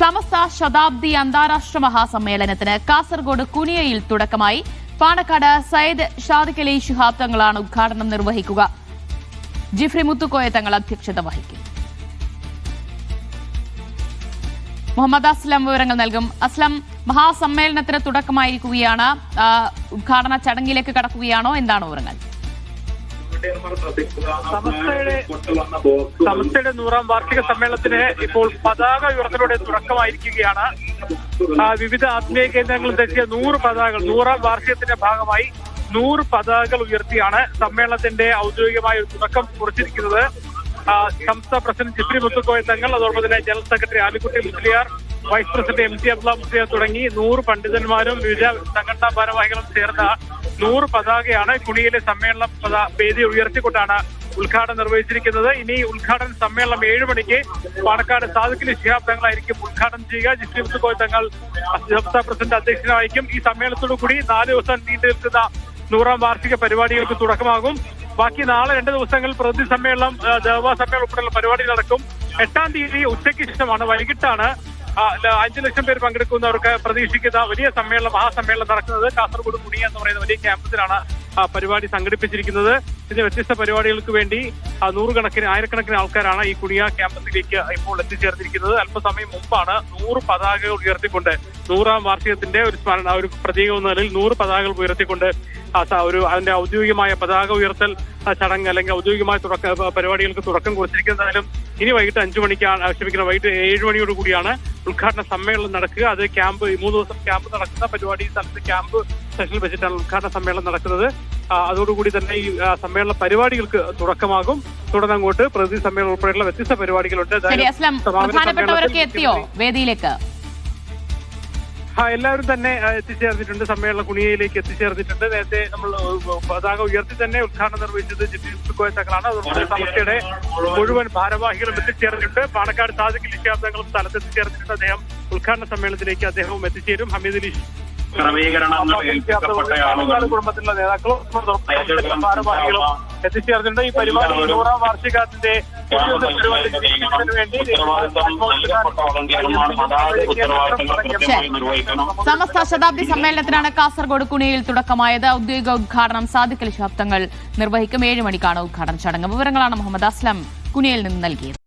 സമസ്ത ശതാബ്ദി അന്താരാഷ്ട്ര മഹാസമ്മേളനത്തിന് കാസർഗോഡ് കുനിയയിൽ തുടക്കമായി. പാണക്കാട് സയ്യിദ് ഷാദിഖ് അലി ശിഹാബ് തങ്ങളാണ് ഉദ്ഘാടനം നിർവഹിക്കുക. ജിഫ്രി മുത്തുക്കോയ തങ്ങൾ അധ്യക്ഷത വഹിക്കും. മുഹമ്മദ് അസ്ലം വിവരങ്ങൾ നൽകും. അസ്ലം, മഹാസമ്മേളനത്തിന് തുടക്കമായിരിക്കുകയാണ്. ഉദ്ഘാടന ചടങ്ങിലേക്ക് കടക്കുകയാണോ? എന്താണ് വിവരങ്ങൾ? സമസ്തയുടെ 100ാം വാർഷിക സമ്മേളനത്തിന് ഇപ്പോൾ പതാക ഉയർത്തലോടെ തുടക്കമായിരിക്കുകയാണ്. വിവിധ ആത്മീയ കേന്ദ്രങ്ങളിൽ തെറ്റിയ 100 പതാകകൾ 100ാം വാർഷികത്തിന്റെ ഭാഗമായി 100 പതാകകൾ ഉയർത്തിയാണ് സമ്മേളനത്തിന്റെ ഔദ്യോഗികമായ ഒരു തുടക്കം കുറിച്ചിരിക്കുന്നത്. സംസ്ഥാന പ്രസിഡന്റ് ജിഫ്രി മുത്തുക്കോയ തങ്ങൾ, അതോടൊപ്പം തന്നെ general secretary Alikutty Musliyar, vice president MT Abdulla Musliyar തുടങ്ങി 100 പണ്ഡിതന്മാരും വിവിധ സംഘടനാ ഭാരവാഹികളും ചേർന്ന 100 പതാകയാണ് കുണിയിലെ സമ്മേളന വേദി ഉയർത്തിക്കൊണ്ടാണ് ഉദ്ഘാടനം നിർവഹിച്ചിരിക്കുന്നത്. ഇനി ഉദ്ഘാടന സമ്മേളനം 7 മണിക്ക് പാണക്കാട് സാദിഖ് അലി ശിഹാബ് തങ്ങളായിരിക്കും ഉദ്ഘാടനം ചെയ്യുക. ജിഫ്രി മുത്തുക്കോയ തങ്ങൾ സംസ്ഥാന പ്രസിഡന്റ് അധ്യക്ഷനായിരിക്കും. ഈ സമ്മേളനത്തോടു കൂടി 4 ദിവസം നീണ്ടു നിൽക്കുന്ന 100ാം വാർഷിക പരിപാടികൾക്ക് തുടക്കമാകും. ബാക്കി നാളെ 2 ദിവസങ്ങൾ പ്രതി സമ്മേളനം, ദേവാ സമ്മേളനം ഉൾപ്പെടെയുള്ള പരിപാടി നടക്കും. 8ാം തീയതി ഉച്ചയ്ക്ക് ശേഷമാണ്, വൈകിട്ടാണ് 5 ലക്ഷം പേർ പങ്കെടുക്കുന്നവർക്ക് പ്രതീക്ഷിക്കുന്ന വലിയ സമ്മേളനം, മഹാസമ്മേളനം നടക്കുന്നത്. കാസർഗോഡ് കുണിയ എന്ന് പറയുന്ന വലിയ ക്യാമ്പസിലാണ് പരിപാടി സംഘടിപ്പിച്ചിരിക്കുന്നത്. ഇതിന്റെ വ്യത്യസ്ത പരിപാടികൾക്ക് വേണ്ടി ആയിരക്കണക്കിന് ആൾക്കാരാണ് ഈ കുണിയ ക്യാമ്പസിലേക്ക് ഇപ്പോൾ എത്തിച്ചേർന്നിരിക്കുന്നത്. അല്പസമയം മുമ്പാണ് 100 പതാകകൾ ഉയർത്തിക്കൊണ്ട് 100ാം വാർഷികത്തിന്റെ ഒരു പ്രതീകം എന്ന നിലയിൽ 100 പതാകകൾ ഉയർത്തിക്കൊണ്ട് അതിന്റെ ഔദ്യോഗികമായ പതാക ഉയർത്തൽ ചടങ്ങ് അല്ലെങ്കിൽ ഔദ്യോഗികമായ പരിപാടികൾക്ക് തുടക്കം കുറിച്ചിരിക്കുന്നതായാലും ഇനി വൈകിട്ട് 5 മണിക്കാണ്, വൈകിട്ട് 7 മണിയോട് കൂടിയാണ് ഉദ്ഘാടന സമ്മേളനം നടക്കുക. അത് 3 ദിവസം ക്യാമ്പ് നടക്കുന്ന പരിപാടി സ്ഥലത്ത് ക്യാമ്പ് സെഷനിൽ വെച്ചിട്ടാണ് ഉദ്ഘാടന സമ്മേളനം നടക്കുന്നത്. അതോടുകൂടി തന്നെ ഈ സമ്മേളന പരിപാടികൾക്ക് തുടക്കമാകും. തുടർന്നങ്ങോട്ട് പ്രതി സമ്മേളനം ഉൾപ്പെടെയുള്ള വ്യത്യസ്ത പരിപാടികളുണ്ട്. പ്രധാനപ്പെട്ടവരൊക്കെ എത്തിയോ വേദിയിലേക്ക്? എല്ലാവരും തന്നെ എത്തിച്ചേർന്നിട്ടുണ്ട്. സമ്മേളന കുണിയയിലേക്ക് എത്തിച്ചേർന്നിട്ടുണ്ട്. നേരത്തെ നമ്മൾ പതാക ഉയർത്തി തന്നെ ഉദ്ഘാടനം നിർവഹിച്ചത് ജിഫ്രി മുത്തുക്കോയ തങ്ങളാണ്. അതുകൊണ്ട് സമസ്തയുടെ മുഴുവൻ ഭാരവാഹികളും എത്തിച്ചേർന്നിട്ടുണ്ട്. പാണക്കാട് സാദിഖ് അലി ശിഹാബ് തങ്ങളും സ്ഥലത്ത് എത്തിച്ചേർന്നിട്ടുണ്ട്. അദ്ദേഹം ഉദ്ഘാടന സമ്മേളനത്തിലേക്ക് അദ്ദേഹവും എത്തിച്ചേരും. ഹമീദ് അലി കുടുംബത്തിലുള്ള നേതാക്കളും ഭാരവാഹികളും എത്തിച്ചേർന്നിട്ടുണ്ട്. ഈ പരിപാടി 100ാം വാർഷികത്തിന്റെ വേണ്ടി സമസ്ത ശതാബ്ദി സമ്മേളനത്തിനാണ് കാസർഗോഡ് കുണിയിൽ തുടക്കമായത്. ഔദ്യോഗിക ഉദ്ഘാടനം സാദിഖ് അലി ശിഹാബ് തങ്ങൾ നിർവഹിക്കും. 7 മണിക്കാണ് ഉദ്ഘാടന ചടങ്ങ്. വിവരങ്ങളാണ് മുഹമ്മദ് അസ്ലം കുണിയിൽ നിന്ന് നൽകിയത്.